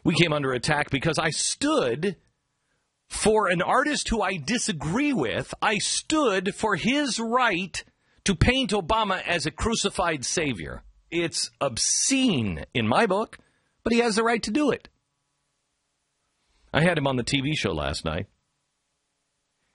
We came under attack because I stood for an artist who I disagree with. I stood for his right to paint Obama as a crucified savior. It's obscene in my book, but he has the right to do it. I had him on the TV show last night,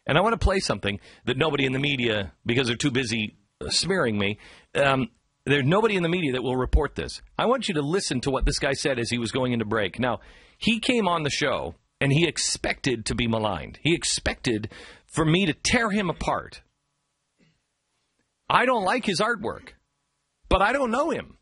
and I want to play something that nobody in the media, because they're too busy smearing me, there's nobody in the media that will report this. I want you to listen to what this guy said as he was going into break. Now, he came on the show, and he expected to be maligned. He expected for me to tear him apart. I don't like his artwork, but I don't know him.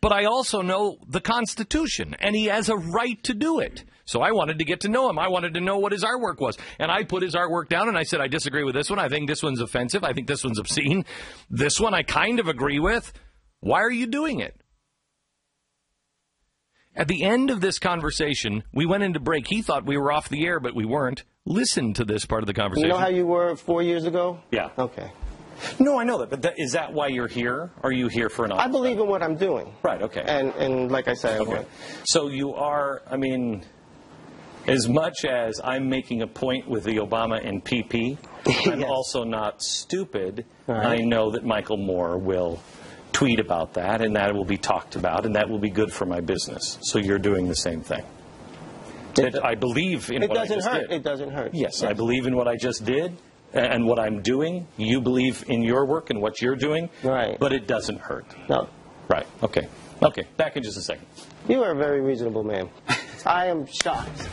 But I also know the Constitution, and he has a right to do it. So I wanted to get to know him. I wanted to know what his artwork was. And I put his artwork down, and I said, I disagree with this one. I think this one's offensive. I think this one's obscene. This one I kind of agree with. Why are you doing it? At the end of this conversation, we went into break. He thought we were off the air, but we weren't. Listen to this part of the conversation. You know how you were 4 years ago? Yeah. Okay. No, I know that, but is that why you're here? Or are you here for an office? I believe in what I'm doing. Right, okay. And like I said, okay. So you are, I mean, as much as I'm making a point with the Obama and PP, I'm Yes. also not stupid. Right. I know that Michael Moore will tweet about that, and that will be talked about, and that will be good for my business. So you're doing the same thing. I believe in what I just did. It doesn't hurt. Yes, I believe in what I just did and what I'm doing. You believe in your work and what you're doing. Right. But it doesn't hurt. No. Right. Okay. Okay. Back in just a second. You are a very reasonable man. I am shocked.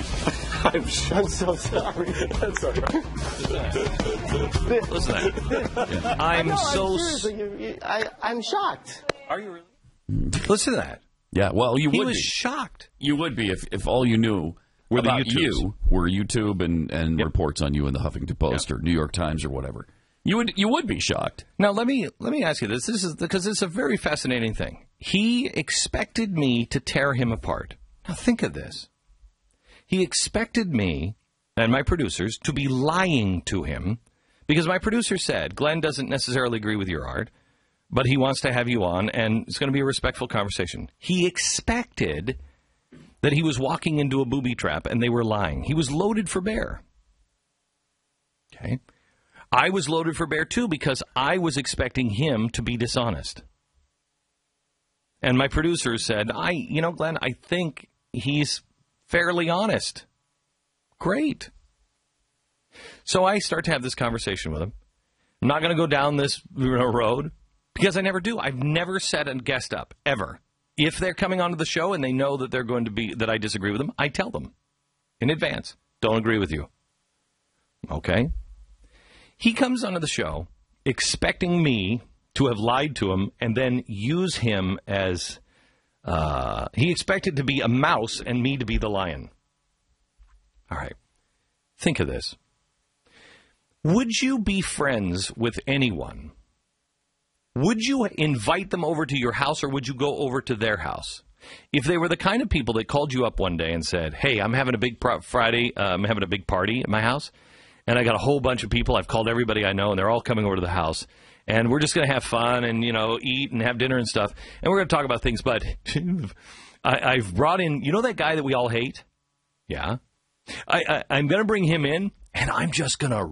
I'm so sorry. That's all right. Listen to that. I'm I'm shocked. Are you really? Listen to that. Yeah, well, you would be. He was shocked. You would be if all you knew about you were YouTube and reports on you in the Huffington Post or New York Times or whatever. You would be shocked. Now, let me ask you this. This is because it's a very fascinating thing. He expected me to tear him apart. Now, think of this. He expected me and my producers to be lying to him because my producer said, Glenn doesn't necessarily agree with your art, but he wants to have you on, and it's going to be a respectful conversation. He expected that he was walking into a booby trap, and they were lying. He was loaded for bear. Okay? I was loaded for bear, too, because I was expecting him to be dishonest. And my producer said, Glenn, I think he's fairly honest. Great. So I start to have this conversation with him. I'm not going to go down this road because I never do. I've never set a guest up, ever. If they're coming onto the show and they know that they're going to be, that I disagree with them, I tell them in advance, don't agree with you. Okay? He comes onto the show expecting me to have lied to him and then use him as, he expected to be a mouse and me to be the lion. All right. Think of this. Would you be friends with anyone? Would you invite them over to your house or would you go over to their house? If they were the kind of people that called you up one day and said, hey, I'm having a big Friday, I'm having a big party at my house, and I got a whole bunch of people, I've called everybody I know, and they're all coming over to the house, and we're just going to have fun and, eat and have dinner and stuff, and we're going to talk about things, but I've brought in, that guy that we all hate? Yeah. I'm going to bring him in, and I'm just going to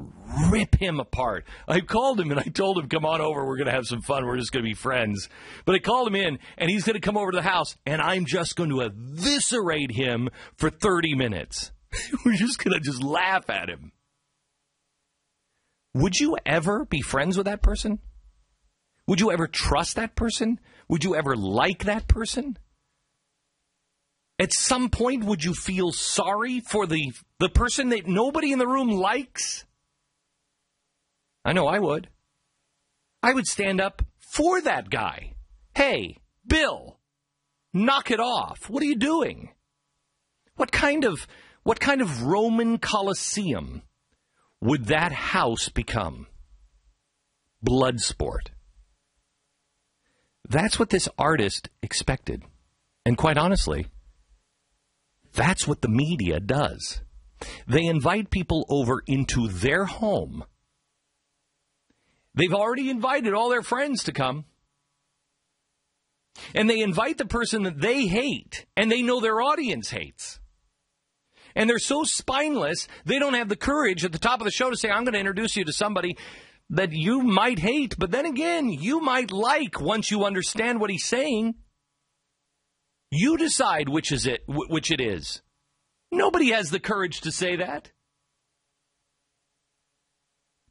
rip him apart. I called him, and I told him, come on over, we're going to have some fun, we're just going to be friends. But I called him in, and he's going to come over to the house, and I'm just going to eviscerate him for 30 minutes. We're just going to just laugh at him. Would you ever be friends with that person? Would you ever trust that person? Would you ever like that person? At some point, would you feel sorry for the person that nobody in the room likes? I know I would. I would stand up for that guy. Hey, Bill, knock it off. What are you doing? What kind of Roman Colosseum would that house become? Blood sport. That's what this artist expected. And quite honestly, that's what the media does. They invite people over into their home. They've already invited all their friends to come. And they invite the person that they hate, and they know their audience hates. And they're so spineless, they don't have the courage at the top of the show to say, I'm going to introduce you to somebody that you might hate, but then again, you might like once you understand what he's saying. You decide which it is. Nobody has the courage to say that.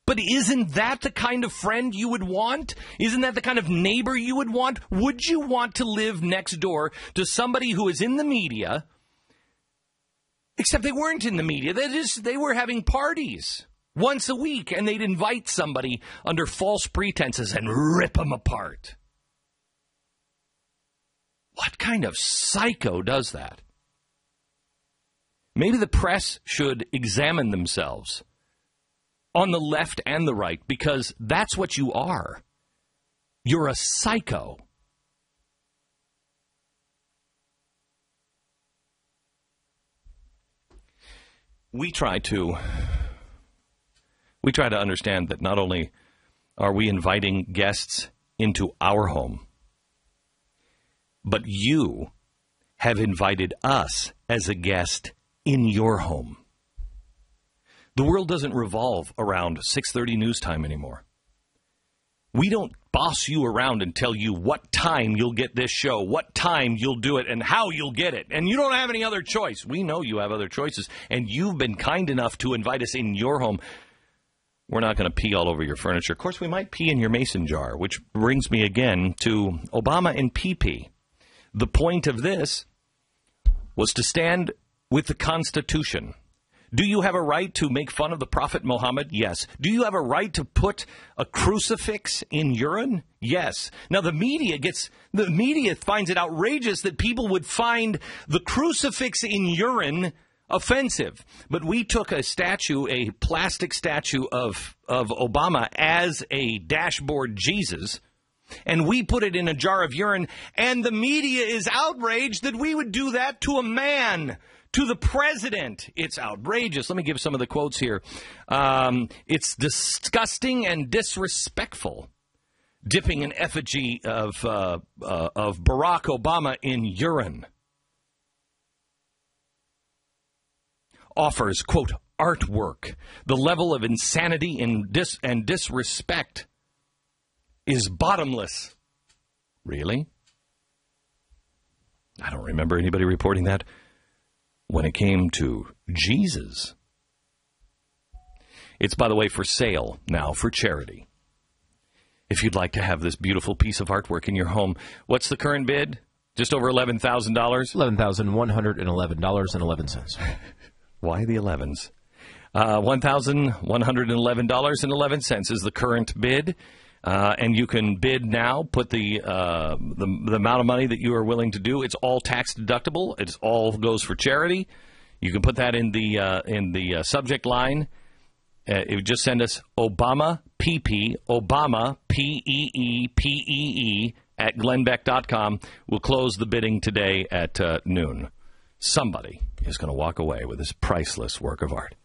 But isn't that the kind of friend you would want? Isn't that the kind of neighbor you would want? Would you want to live next door to somebody who is in the media, except they weren't in the media? They were having parties once a week, and they'd invite somebody under false pretenses and rip them apart. What kind of psycho does that? Maybe the press should examine themselves on the left and the right, because that's what you are. You're a psycho. We try to understand that not only are we inviting guests into our home, but you have invited us as a guest in your home. The world doesn't revolve around 6:30 news time anymore. We don't boss you around and tell you what time you'll get this show, what time you'll do it, and how you'll get it. And you don't have any other choice. We know you have other choices, and you've been kind enough to invite us in your home. We're not going to pee all over your furniture. Of course, we might pee in your mason jar, which brings me again to Obama and pee-pee. The point of this was to stand with the Constitution. Do you have a right to make fun of the Prophet Muhammad? Yes. Do you have a right to put a crucifix in urine? Yes. Now, the media finds it outrageous that people would find the crucifix in urine offensive. But we took a plastic statue of Obama as a dashboard Jesus, and we put it in a jar of urine, and the media is outraged that we would do that to a man, to the president. It's outrageous. Let me give some of the quotes here. It's disgusting and disrespectful, dipping an effigy of Barack Obama in urine. Offers, quote, artwork. The level of insanity and disrespect is bottomless. Really? I don't remember anybody reporting that when it came to Jesus. It's, by the way, for sale now, for charity. If you'd like to have this beautiful piece of artwork in your home, what's the current bid? Just over $11,000? $11,111.11. Why the 11s? $1,111.11 is the current bid. And you can bid now, put the amount of money that you are willing to do. It's all tax deductible. It all goes for charity. You can put that in the subject line. It would just send us Obama PP, Obama PEEPEE at glenbeck.com. We'll close the bidding today at noon. Somebody is going to walk away with this priceless work of art.